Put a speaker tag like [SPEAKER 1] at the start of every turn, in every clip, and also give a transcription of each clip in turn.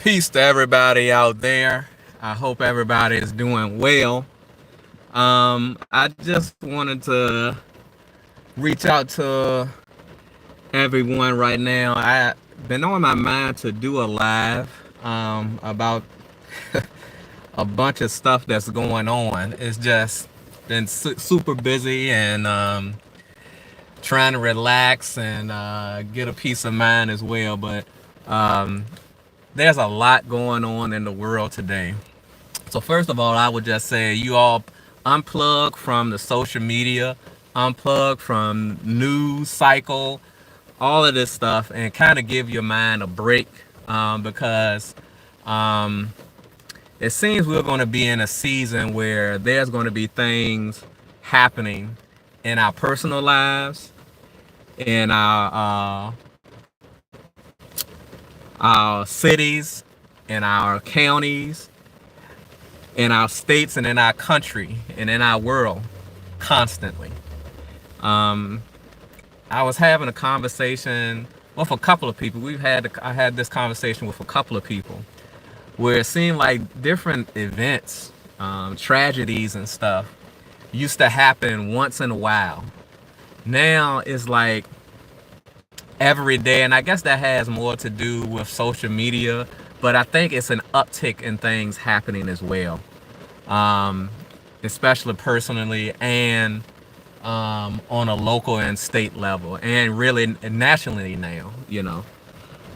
[SPEAKER 1] Peace to everybody out there. I hope everybody is doing well. I just wanted to reach out to everyone right now. I been on my mind to do a live about a bunch of stuff that's going on. It's just been super busy and trying to relax and get a peace of mind as well. But um, there's a lot going on in the world today. So first of all, I would just say you all unplug from the social media, unplug from news cycle, all of this stuff, and kind of give your mind a break because um, it seems we're going to be in a season where there's going to be things happening in our personal lives, in our cities, in our counties, in our states, and in our country, and in our world constantly. Um, I was having a conversation with a couple of people. I had this conversation with a couple of people where it seemed like different events, tragedies and stuff used to happen once in a while. Now it's like every day, and I guess that has more to do with social media, but I think it's an uptick in things happening as well, um, especially personally and on a local and state level, and really nationally now.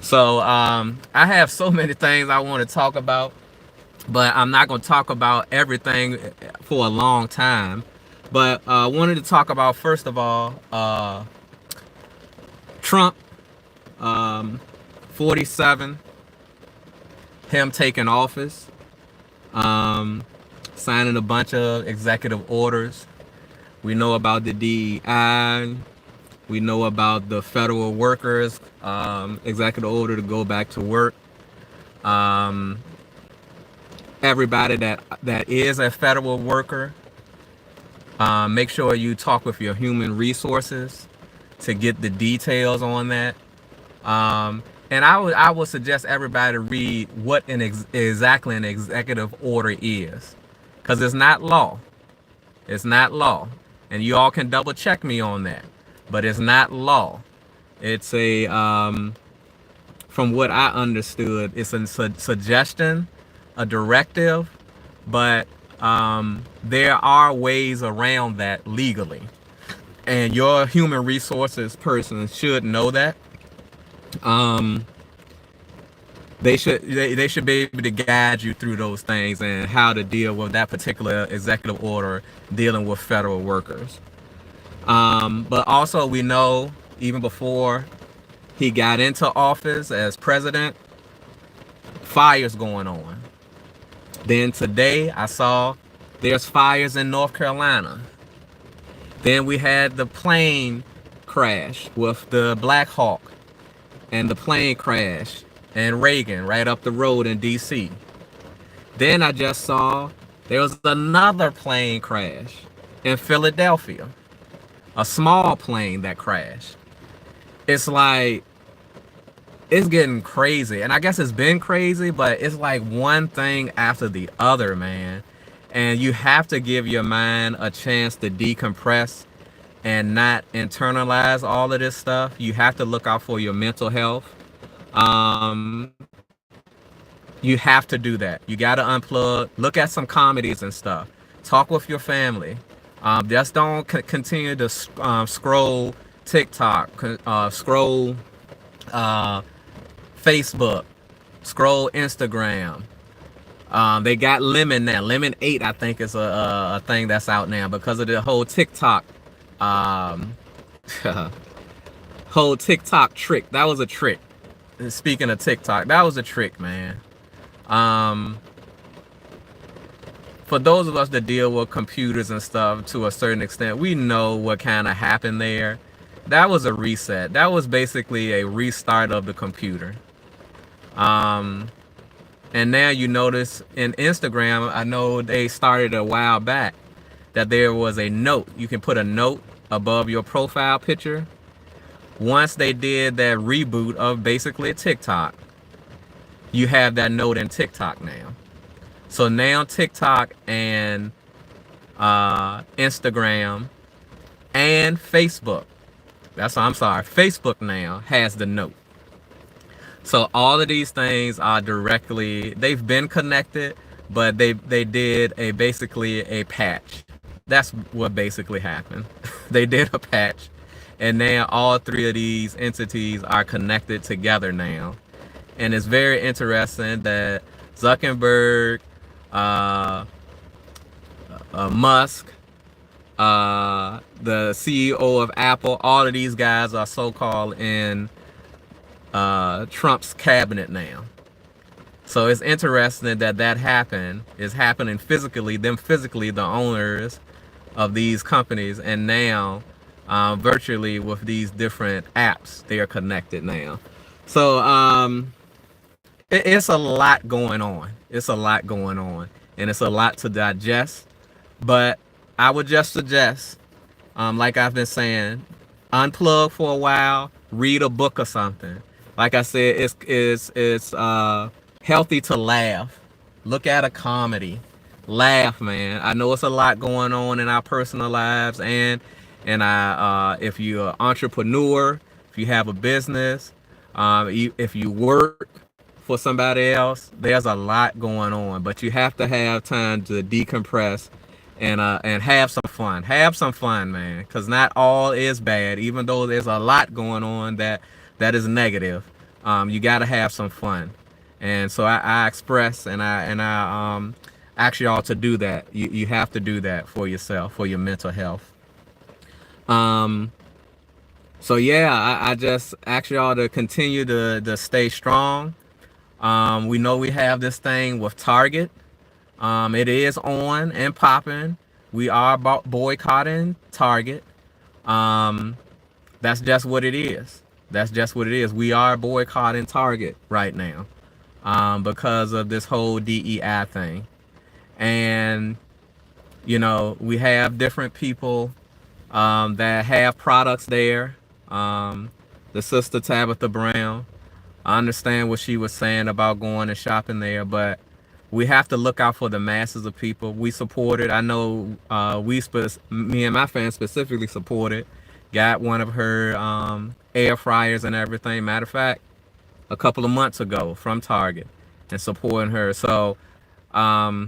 [SPEAKER 1] So I have so many things I want to talk about, but I'm not going to talk about everything for a long time. But I wanted to talk about, first of all, Trump, 47, him taking office, signing a bunch of executive orders. We know about the DEI. We know about the federal workers executive order to go back to work. Everybody that is a federal worker, make sure you talk with your human resources to get the details on that. And I would suggest everybody to read what exactly an executive order is, because it's not law. It's not law, and you all can double check me on that. But it's not law. It's a from what I understood, it's a suggestion, a directive, but there are ways around that legally, and your human resources person should know that. They should be able to guide you through those things and how to deal with that particular executive order dealing with federal workers. But also we know, even before he got into office as president, fires going on. Then today I saw there's fires in North Carolina. Then we had the plane crash with the Black Hawk, and the plane crash and Reagan right up the road in DC. Then I just saw there was another plane crash in Philadelphia, a small plane that crashed. It's like, it's getting crazy, and I guess it's been crazy, but it's like one thing after the other, man. And you have to give your mind a chance to decompress and not internalize all of this stuff. You have to look out for your mental health. You have to do that. You got to unplug, look at some comedies and stuff, talk with your family. Just don't continue to scroll TikTok, scroll Facebook, scroll Instagram. They got Lemon now. Lemon 8, I think, is a thing that's out now because of the whole TikTok, whole TikTok trick. That was a trick. Speaking of TikTok, that was a trick, man. For those of us that deal with computers and stuff to a certain extent, we know what kind of happened there. That was a reset. That was basically a restart of the computer. And now you notice in Instagram, I know they started a while back, that there was a note. You can put a note above your profile picture. Once they did that reboot of basically TikTok, you have that node in TikTok now. So now TikTok and Instagram and Facebook, Facebook now has the node. So all of these things are they've been connected, but they did basically a patch. That's what basically happened. They did a patch, and now all three of these entities are connected together now. And it's very interesting that Zuckerberg, Musk, the CEO of Apple, all of these guys are so-called in Trump's cabinet now. So it's interesting that happened. It's happening physically, the owners of these companies, and now virtually with these different apps, they are connected now. So it's a lot going on. It's a lot going on, and it's a lot to digest. But I would just suggest, like I've been saying, unplug for a while, read a book or something. Like I said, it's healthy to laugh. Look at a comedy, laugh, man. I know it's a lot going on in our personal lives, and if you're an entrepreneur, if you have a business, if you work for somebody else, there's a lot going on. But you have to have time to decompress and have some fun. Have some fun, man, because not all is bad. Even though there's a lot going on that is negative, you got to have some fun. And so I express and I ask y'all to do that. You have to do that for yourself, for your mental health. So yeah, I just ask y'all to continue to stay strong. We know we have this thing with Target. It is on and popping. We are boycotting Target. That's just what it is. That's just what it is. We are boycotting Target right now because of this whole DEI thing. And, you know, we have different people that have products there. The sister Tabitha Brown, I understand what she was saying about going and shopping there, but we have to look out for the masses of people. We support it. I know me and my fans specifically supported. Got one of her air fryers and everything. Matter of fact, a couple of months ago from Target, and supporting her. So I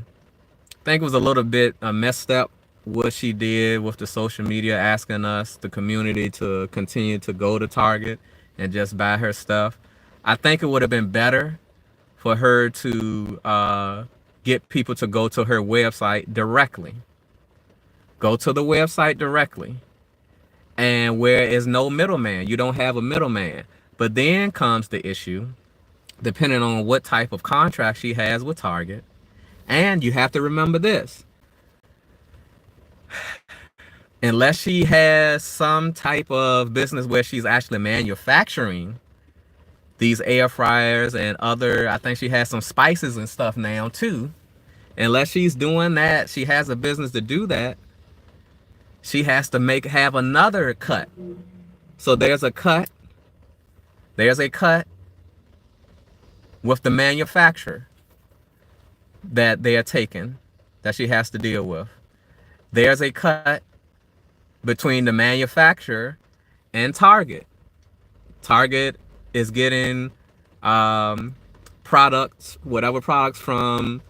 [SPEAKER 1] think it was a little bit messed up what she did with the social media, asking us, the community, to continue to go to Target and just buy her stuff. I think it would have been better for her to get people to go to her website directly. Go to the website directly. And where is no middleman. You don't have a middleman. But then comes the issue, depending on what type of contract she has with Target. And you have to remember this. Unless she has some type of business where she's actually manufacturing these air fryers and other, I think she has some spices and stuff now too. Unless she's doing that, she has a business to do that, she has to have another cut. So there's a cut with the manufacturer that they are taking, that she has to deal with. There's a cut between the manufacturer and Target. Target is getting products, whatever products, from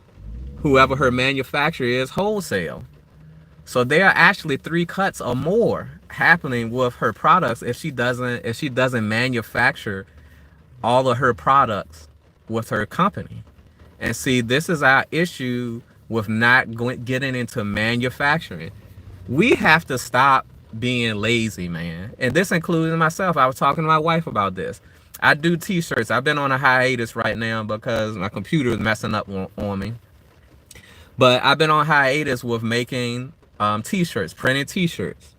[SPEAKER 1] whoever her manufacturer is, wholesale. So there are actually 3 cuts or more happening with her products if she doesn't manufacture all of her products with her company. And see, this is our issue with not getting into manufacturing. We have to stop being lazy, man. And this includes myself. I was talking to my wife about this. I do t-shirts. I've been on a hiatus right now because my computer is messing up on me. But I've been on hiatus with making t-shirts, printing t-shirts.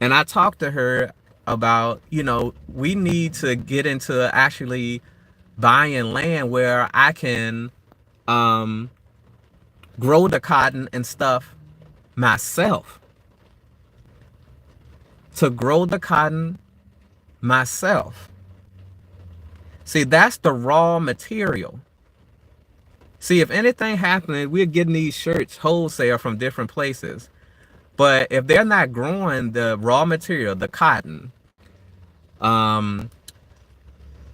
[SPEAKER 1] And I talked to her about, we need to get into actually buying land where I can grow the cotton and stuff myself. To grow the cotton myself. See, that's the raw material. See, if anything happened, we're getting these shirts wholesale from different places. But if they're not growing the raw material, the cotton, um,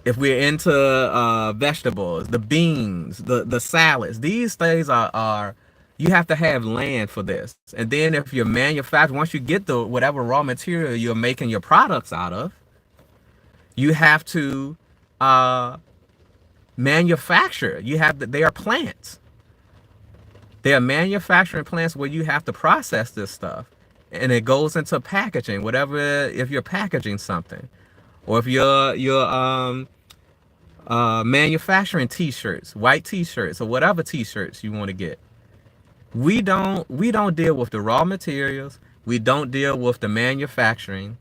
[SPEAKER 1] if we're into vegetables, the beans, the salads, these things are you have to have land for this. And then if you're manufacturing, once you get the whatever raw material you're making your products out of, you have to manufacture. You have to, they are plants. They are manufacturing plants where you have to process this stuff. And it goes into packaging, whatever, if you're packaging something. Or if you're manufacturing t-shirts, white t-shirts, or whatever t-shirts you want to get. We don't deal with the raw materials. We don't deal with the manufacturing.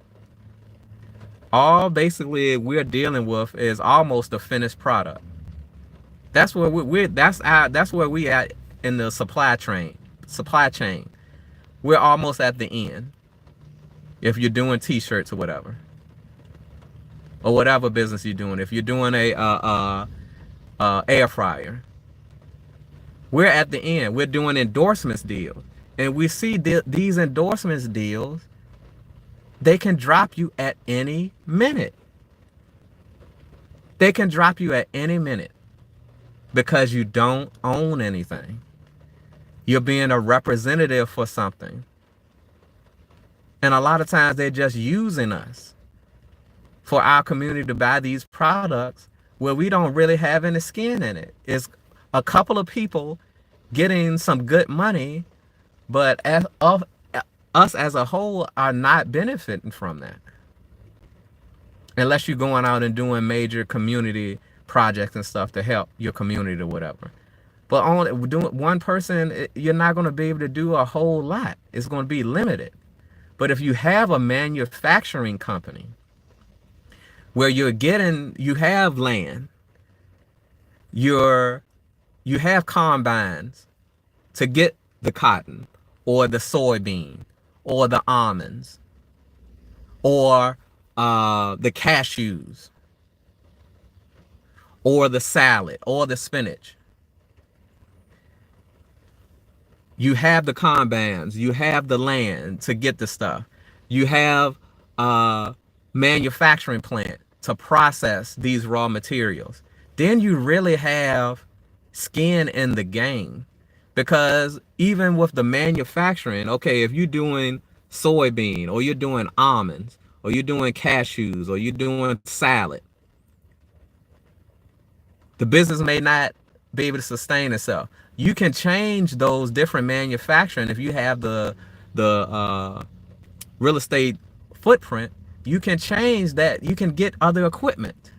[SPEAKER 1] All basically we're dealing with is almost a finished product. That's where that's where we at in the supply chain. We're almost at the end. If you're doing t-shirts or whatever business you're doing, if you're doing a air fryer, we're at the end. We're doing endorsements deals, and we see these endorsements deals, they can drop you at any minute. They can drop you at any minute because you don't own anything. You're being a representative for something. And a lot of times they're just using us for our community to buy these products where we don't really have any skin in it. It's a couple of people getting some good money, but us as a whole are not benefiting from that. Unless you're going out and doing major community projects and stuff to help your community or whatever. But only doing one person, you're not going to be able to do a whole lot. It's going to be limited. But if you have a manufacturing company where you have land, you have combines to get the cotton or the soybean or the almonds or the cashews or the salad or the spinach. You have the combines, you have the land to get the stuff. You have a manufacturing plant to process these raw materials. Then you really have skin in the game. Because even with the manufacturing, okay, if you're doing soybean or you're doing almonds or you're doing cashews or you're doing salad, the business may not be able to sustain itself. You can change those different manufacturing. If you have the real estate footprint, you can change that. You can get other equipment.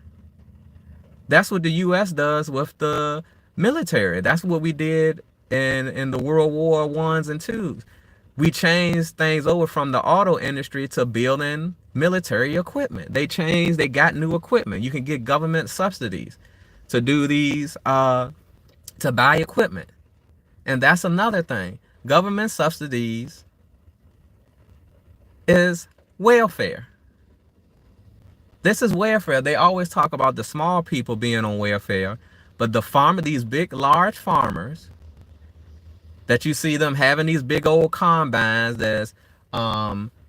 [SPEAKER 1] That's what the U.S. does with the military. That's what we did in the World War I's and II's. We changed things over from the auto industry to building military equipment. They got new equipment. You can get government subsidies to do these, to buy equipment. And that's another thing. Government subsidies is welfare. This is welfare. They always talk about the small people being on welfare, but these big, large farmers that you see them having these big old combines that's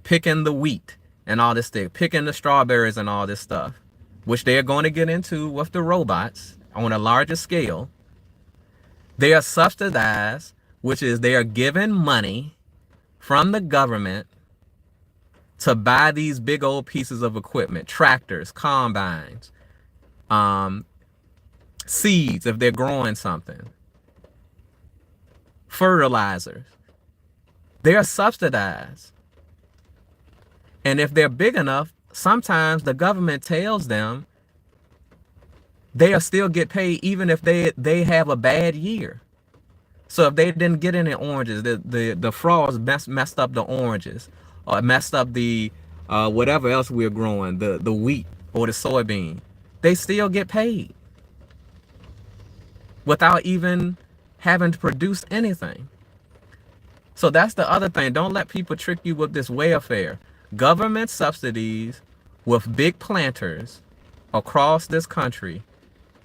[SPEAKER 1] picking the wheat and all this stuff, picking the strawberries and all this stuff, which they're going to get into with the robots on a larger scale. They are subsidized, which is they are given money from the government to buy these big old pieces of equipment, tractors, combines, seeds if they're growing something, fertilizers. They are subsidized. And if they're big enough, sometimes the government tells them they'll still get paid even if they have a bad year. So if they didn't get any oranges, the frogs messed up the oranges, or messed up the whatever else we're growing, the wheat or the soybean, they still get paid without even having to produce anything. So that's the other thing. Don't let people trick you with this welfare. Government subsidies with big planters across this country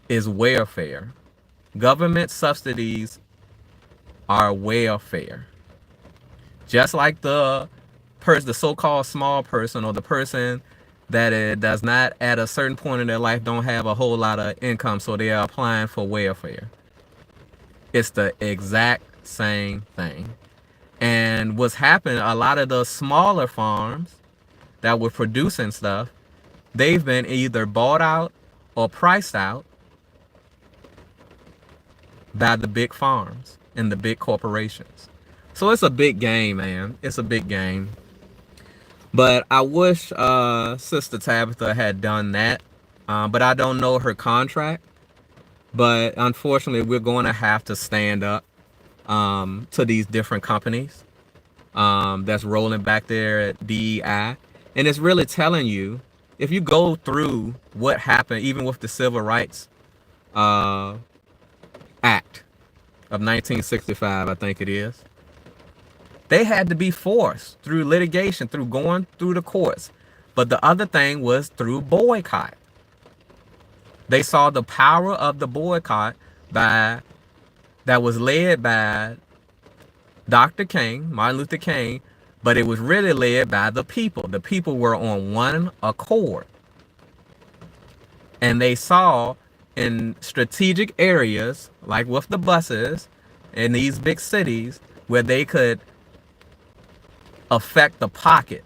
[SPEAKER 1] is welfare. Government subsidies are welfare. Just like the so-called small person, or the person that it does not at a certain point in their life don't have a whole lot of income, so they are applying for welfare. It's the exact same thing. And what's happened, a lot of the smaller farms that were producing stuff, they've been either bought out or priced out by the big farms and the big corporations. So it's a big game, man. It's a big game. But I wish Sister Tabitha had done that. But I don't know her contract. But unfortunately, we're going to have to stand up to these different companies that's rolling back there at DEI. And it's really telling you, if you go through what happened, even with the Civil Rights Act of 1965, I think it is, they had to be forced through litigation, through going through the courts. But the other thing was through boycott. They saw the power of the boycott that was led by Dr. King, Martin Luther King, but it was really led by the people. The people were on one accord. And they saw in strategic areas, like with the buses in these big cities, where they could affect the pocket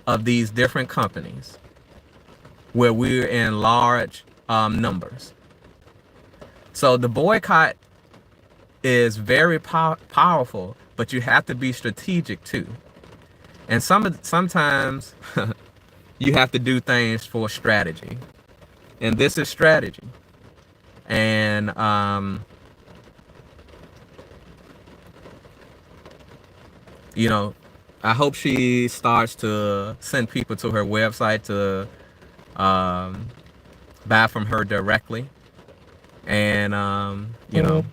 [SPEAKER 1] of these different companies, where we're in large numbers. So the boycott is very powerful, but you have to be strategic too. And sometimes you have to do things for strategy. And this is strategy. And you know, I hope she starts to send people to her website to buy from her directly. And you know,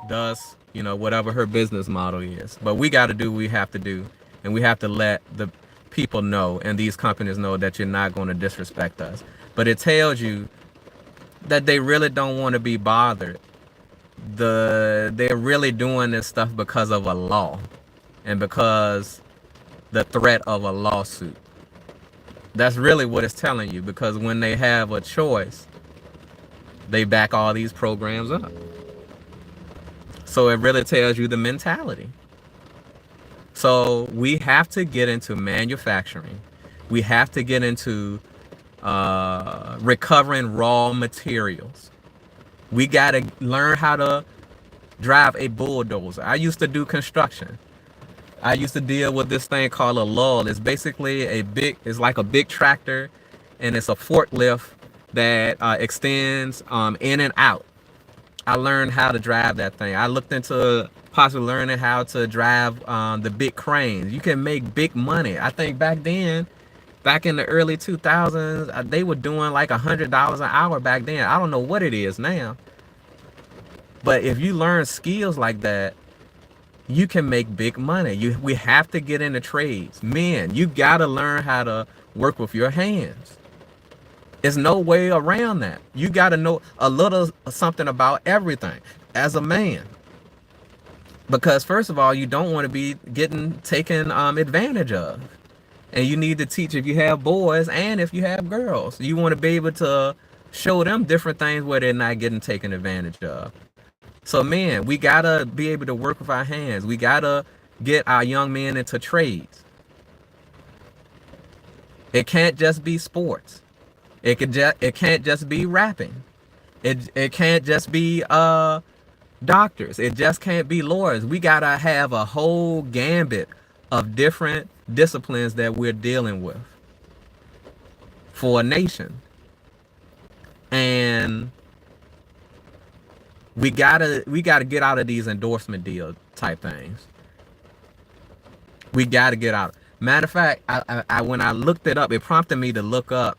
[SPEAKER 1] does, you know, whatever her business model is. But we got to do what we have to do, and we have to let the people know and these companies know that you're not going to disrespect us. But it tells you that they really don't want to be bothered. They're really doing this stuff because of a law and because the threat of a lawsuit. That's really what it's telling you, because when they have a choice, they back all these programs up. So it really tells you the mentality. So we have to get into manufacturing. We have to get into recovering raw materials. We got to learn how to drive a bulldozer. I used to do construction. I used to deal with this thing called a lull. It's basically it's like a big tractor, and it's a forklift that extends in and out. I learned how to drive that thing. I looked into possibly learning how to drive the big cranes. You can make big money. I think back then, back in the early 2000s, they were doing like $100 an hour back then. I don't know what it is now. But if you learn skills like that, you can make big money. We have to get into trades. Men, you got to learn how to work with your hands. There's no way around that. You got to know a little something about everything as a man. Because first of all, you don't want to be getting taken advantage of. And you need to teach, if you have boys and if you have girls, you want to be able to show them different things where they're not getting taken advantage of. So man, we got to be able to work with our hands. We got to get our young men into trades. It can't just be sports. It can't just be rapping. It can't just be doctors. It just can't be lawyers. We got to have a whole gambit of different disciplines that we're dealing with for a nation. And we gotta get out of these endorsement deal type things. We gotta get out. Matter of fact, I when I looked it up, it prompted me to look up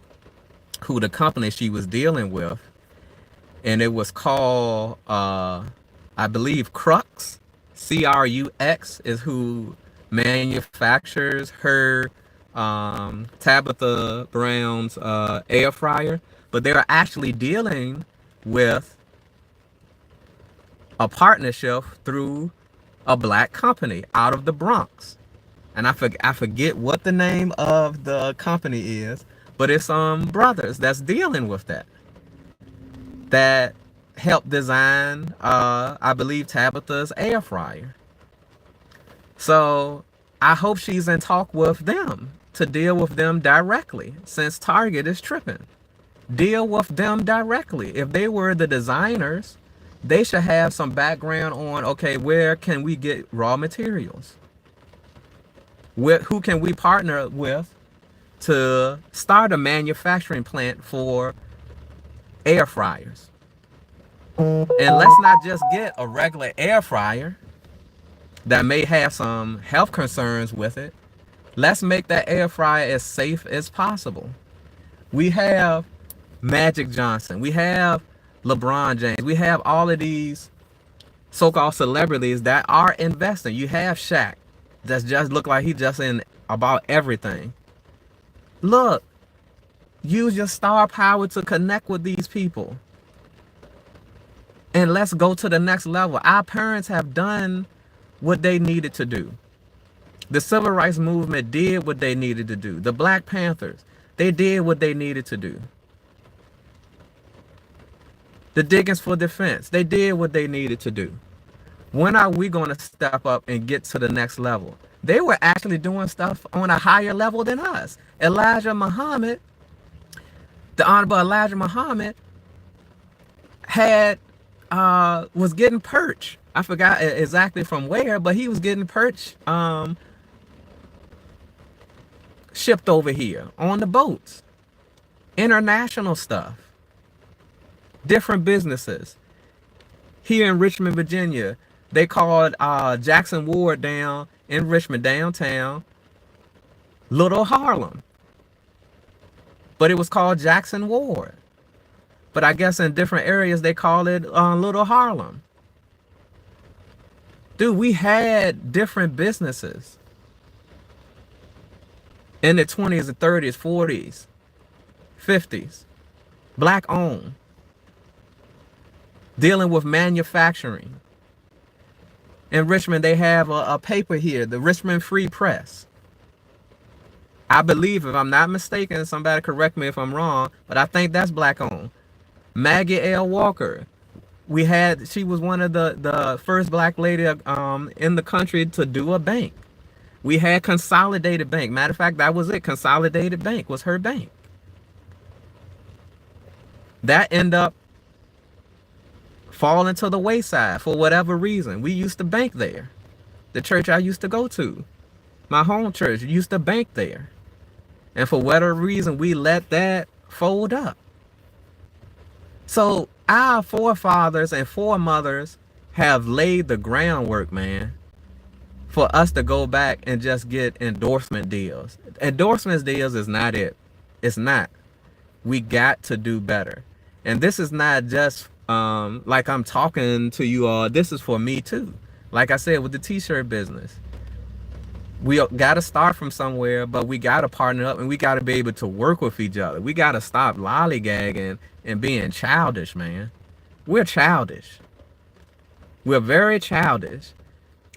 [SPEAKER 1] who the company she was dealing with, and it was called I believe Crux. CRUX is who manufactures her Tabitha Brown's air fryer. but they're actually dealing with a partnership through a black company out of the Bronx. And I forget what the name of the company is, but it's brothers that's dealing with that helped design I believe Tabitha's air fryer. So I hope she's in talk with them to deal with them directly, since Target is tripping. Deal with them directly. If they were the designers, they should have some background on, okay, where can we get raw materials? Who can we partner with to start a manufacturing plant for air fryers? And let's not just get a regular air fryer that may have some health concerns with it. Let's make that air fryer as safe as possible. We have Magic Johnson. We have LeBron James. We have all of these so-called celebrities that are investing. You have Shaq that just look like he just in about everything. Look, use your star power to connect with these people. And let's go to the next level. Our parents have done what they needed to do. The civil rights movement did what they needed to do. The Black Panthers, they did what they needed to do. The Diggins for Defense, they did what they needed to do. When are we going to step up and get to the next level? They were actually doing stuff on a higher level than us. Elijah Muhammad, the Honorable Elijah Muhammad, was getting perch. I forgot exactly from where, but he was getting perch shipped over here on the boats. International stuff. Different businesses. Here in Richmond, Virginia, they called Jackson Ward down in Richmond, downtown, Little Harlem. But it was called Jackson Ward. But I guess in different areas, they call it Little Harlem. Dude, we had different businesses in the 20s and 30s, 40s, 50s, black owned, dealing with manufacturing. In Richmond, they have a paper here, the Richmond Free Press. I believe, if I'm not mistaken, somebody correct me if I'm wrong, but I think that's black owned. Maggie L. Walker. She was one of the first black lady in the country to do a bank. We had Consolidated Bank. Matter of fact, that was it. Consolidated Bank was her bank. That ended up falling to the wayside for whatever reason. We used to bank there. The church I used to go to, my home church, used to bank there. And for whatever reason, we let that fold up. So our forefathers and foremothers have laid the groundwork, man, for us to go back and just get endorsement deals. Endorsement deals is not it. It's not. We got to do better. And this is not just like I'm talking to you all. This is for me too. Like I said, with the t-shirt business, we got to start from somewhere, but we got to partner up and we got to be able to work with each other. We got to stop lollygagging and being childish, man. We're childish. We're very childish.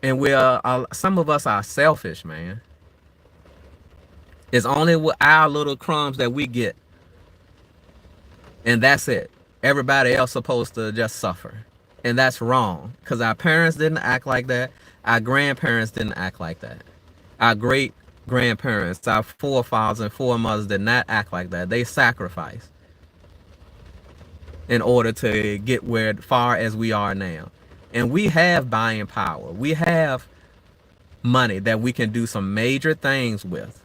[SPEAKER 1] And some of us are selfish, man. It's only with our little crumbs that we get. And that's it. Everybody else supposed to just suffer. And that's wrong. Because our parents didn't act like that. Our grandparents didn't act like that. Our great grandparents, our forefathers and foremothers did not act like that. They sacrificed in order to get where far as we are now. And we have buying power. We have money that we can do some major things with.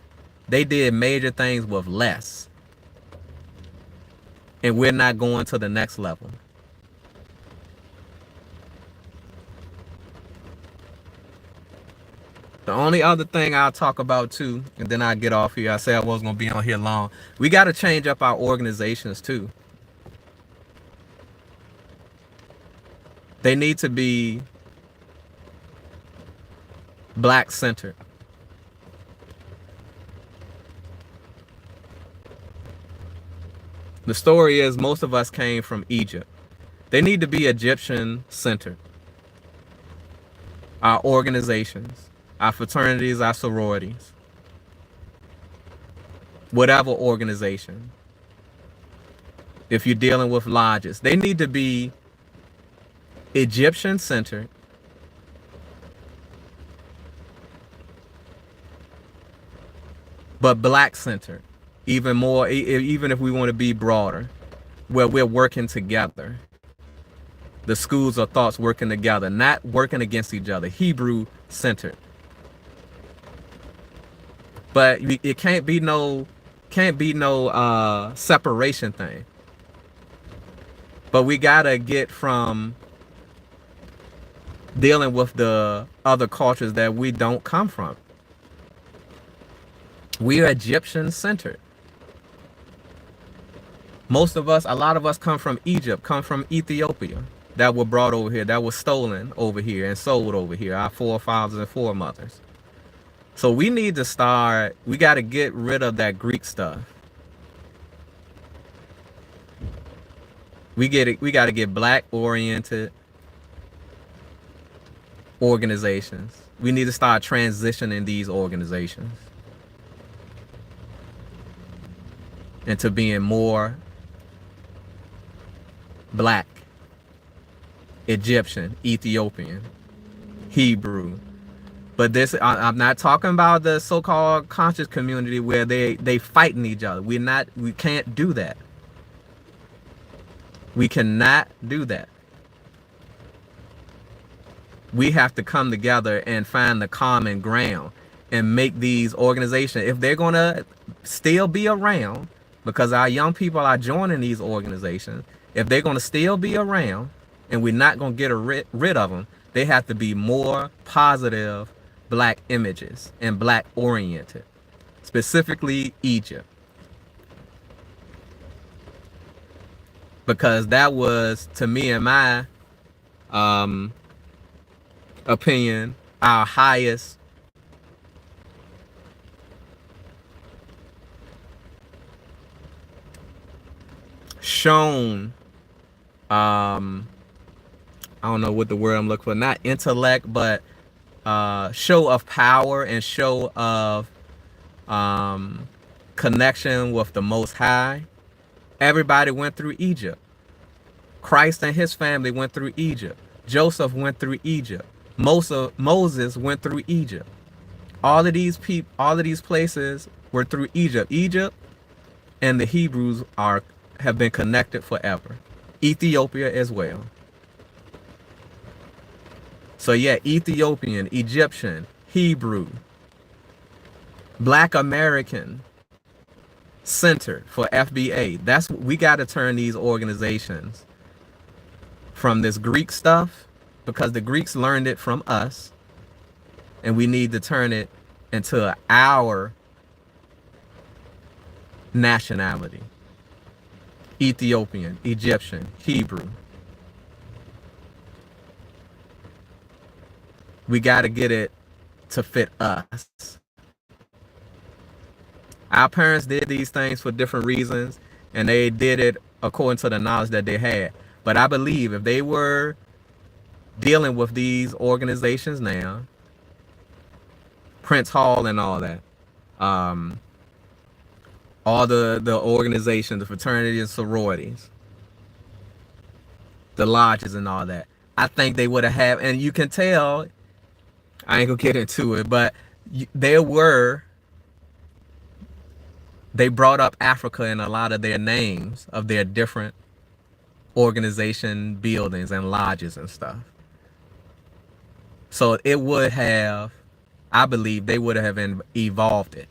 [SPEAKER 1] They did major things with less. And we're not going to the next level. The only other thing I'll talk about too, and then I'll get off here. I said I wasn't going to be on here long. We got to change up our organizations too. They need to be black centered. The story is most of us came from Egypt. They need to be Egyptian centered. Our organizations, our fraternities, our sororities, whatever organization. If you're dealing with lodges, they need to be Egyptian centered, but black centered. Even more, even if we want to be broader, where we're working together. The schools of thoughts working together, not working against each other. Hebrew centered. But it can't be no separation thing. But we gotta get from dealing with the other cultures that we don't come from. We are Egyptian centered. Most of us, a lot of us come from Egypt, come from Ethiopia, that were brought over here, that was stolen over here and sold over here, our forefathers and foremothers. So we need to start, we got to get rid of that Greek stuff. We got to get black oriented organizations. We need to start transitioning these organizations into being more black, Egyptian, Ethiopian, Hebrew. But this, I'm not talking about the so-called conscious community where they fighting each other. We can't do that. We cannot do that. We have to come together and find the common ground and make these organizations, if they're going to still be around, because our young people are joining these organizations, if they're going to still be around and we're not going to get rid of them, they have to be more positive black images and black oriented, specifically Egypt. Because that was, to me, in my opinion, our highest shown, I don't know what the word I'm looking for, not intellect, but show of power and show of connection with the Most High. Everybody went through Egypt. Christ and his family went through Egypt. Joseph went through Egypt. Moses went through Egypt. All of these people, all of these places were through Egypt. Egypt and the Hebrews have been connected forever. Ethiopia as well. So yeah, Ethiopian, Egyptian, Hebrew, Black American Center for FBA. That's, we got to turn these organizations from this Greek stuff, because the Greeks learned it from us, and we need to turn it into our nationality. Ethiopian, Egyptian, Hebrew. We got to get it to fit us. Our parents did these things for different reasons, and they did it according to the knowledge that they had. But I believe if they were dealing with these organizations now, Prince Hall and all that, all the organizations, the fraternities and sororities, the lodges and all that, I think they would have, and you can tell, I ain't gonna get into it, but they brought up Africa in a lot of their names of their different organization buildings and lodges and stuff. So it would have, I believe they would have evolved it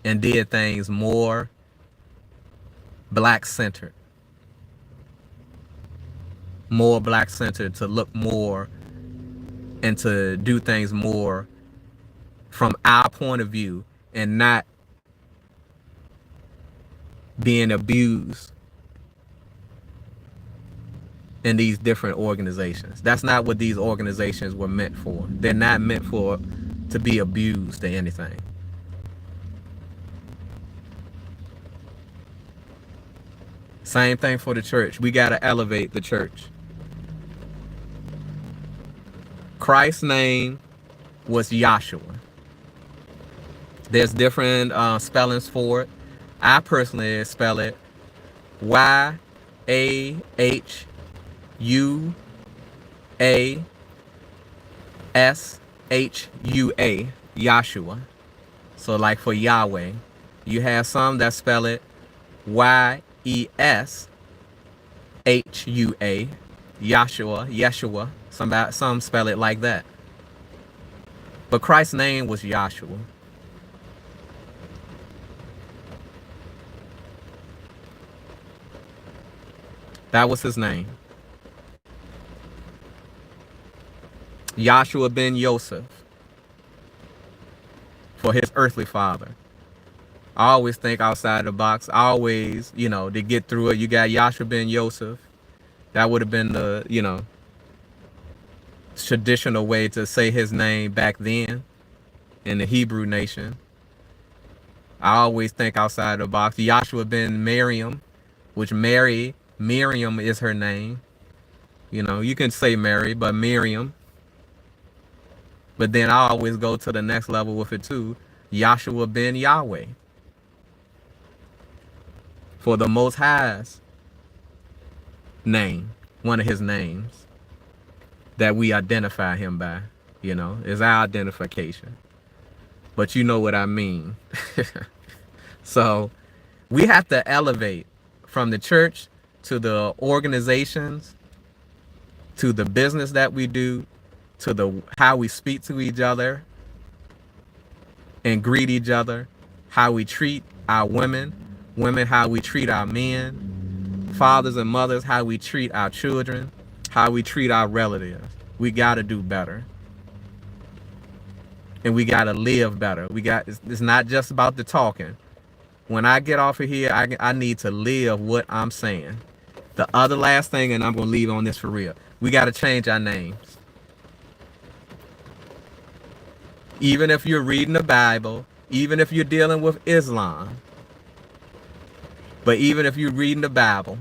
[SPEAKER 1] and did things more black centered. More black centered, to look more and to do things more from our point of view and not being abused in these different organizations. That's not what these organizations were meant for. They're not meant for to be abused or anything. Same thing for the church. We got to elevate the church. Christ's name was Yahshua. There's different spellings for it. I personally spell it Yahshua, Yahshua. So like for Yahweh, you have some that spell it Yeshua, Yeshua. Some spell it like that. But Christ's name was Yahshua. That was his name. Yahshua ben Yosef, for his earthly father. I always think outside the box. I always, to get through it, you got Yahshua ben Yosef. That would have been the, traditional way to say his name back then in the Hebrew nation. I always think outside the box. Yahshua ben Miriam, which Miriam is her name. You can say Mary, but Miriam. But then I always go to the next level with it too. Yahshua ben Yahweh. For the Most High's name, one of his names that we identify him by, is our identification. But you know what I mean. So we have to elevate from the church to the organizations, to the business that we do, to how we speak to each other and greet each other, how we treat our women, how we treat our men, fathers and mothers, how we treat our children, how we treat our relatives. We got to do better. And we got to live better. It's not just about the talking. When I get off of here, I need to live what I'm saying. The other last thing, and I'm going to leave on this for real. We got to change our names. Even if you're reading the Bible, even if you're dealing with Islam, but even if you're reading the Bible,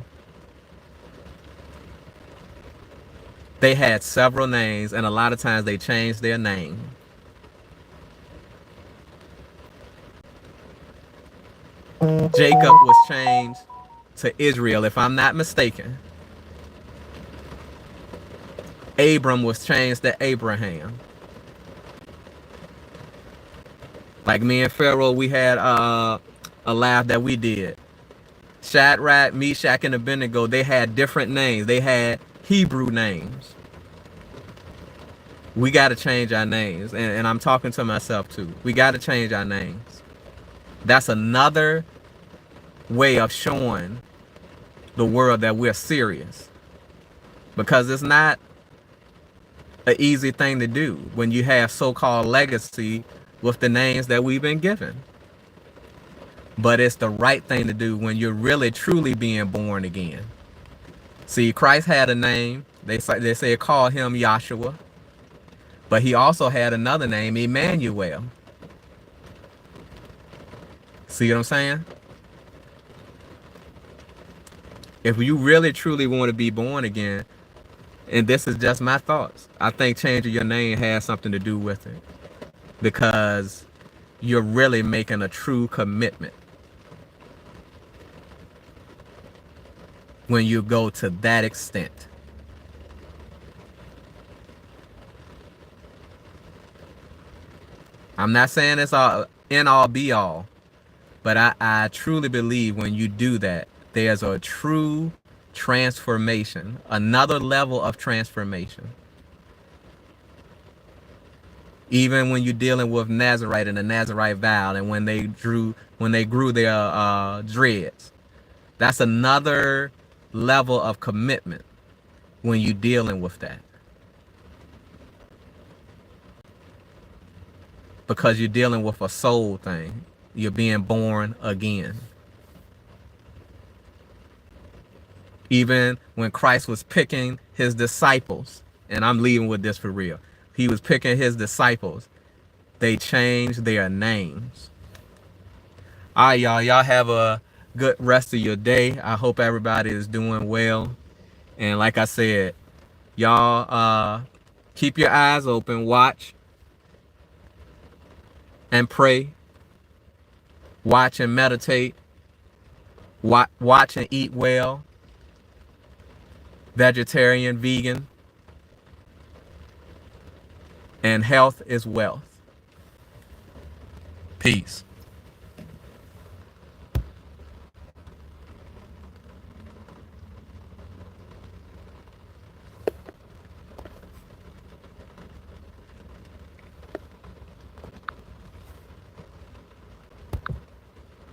[SPEAKER 1] they had several names, and a lot of times they changed their name. Jacob was changed to Israel, if I'm not mistaken. Abram was changed to Abraham. Like me and Pharaoh, we had a laugh that we did. Shadrach, Meshach, and Abednego, they had different names. They had Hebrew names. We got to change our names. And I'm talking to myself too. We got to change our names. That's another way of showing the world that we're serious. Because it's not an easy thing to do when you have so-called legacy with the names that we've been given. But it's the right thing to do when you're really truly being born again. See, Christ had a name. They say call him Yahshua. But he also had another name, Emmanuel. See what I'm saying? If you really truly want to be born again, and this is just my thoughts, I think changing your name has something to do with it. Because you're really making a true commitment when you go to that extent. I'm not saying it's all end all be all, but I truly believe when you do that, there's a true transformation, another level of transformation. Even when you're dealing with Nazarite and the Nazarite vow, and when they grew their dreads, that's another level of commitment when you're dealing with that. Because you're dealing with a soul thing. You're being born again. Even when Christ was picking his disciples, and I'm leaving with this for real, he was picking his disciples, they changed their names. All right, y'all have a good rest of your day. I hope everybody is doing well. And like I said, y'all keep your eyes open, watch and pray, watch and meditate, watch and eat well, vegetarian, vegan, and health is wealth. Peace.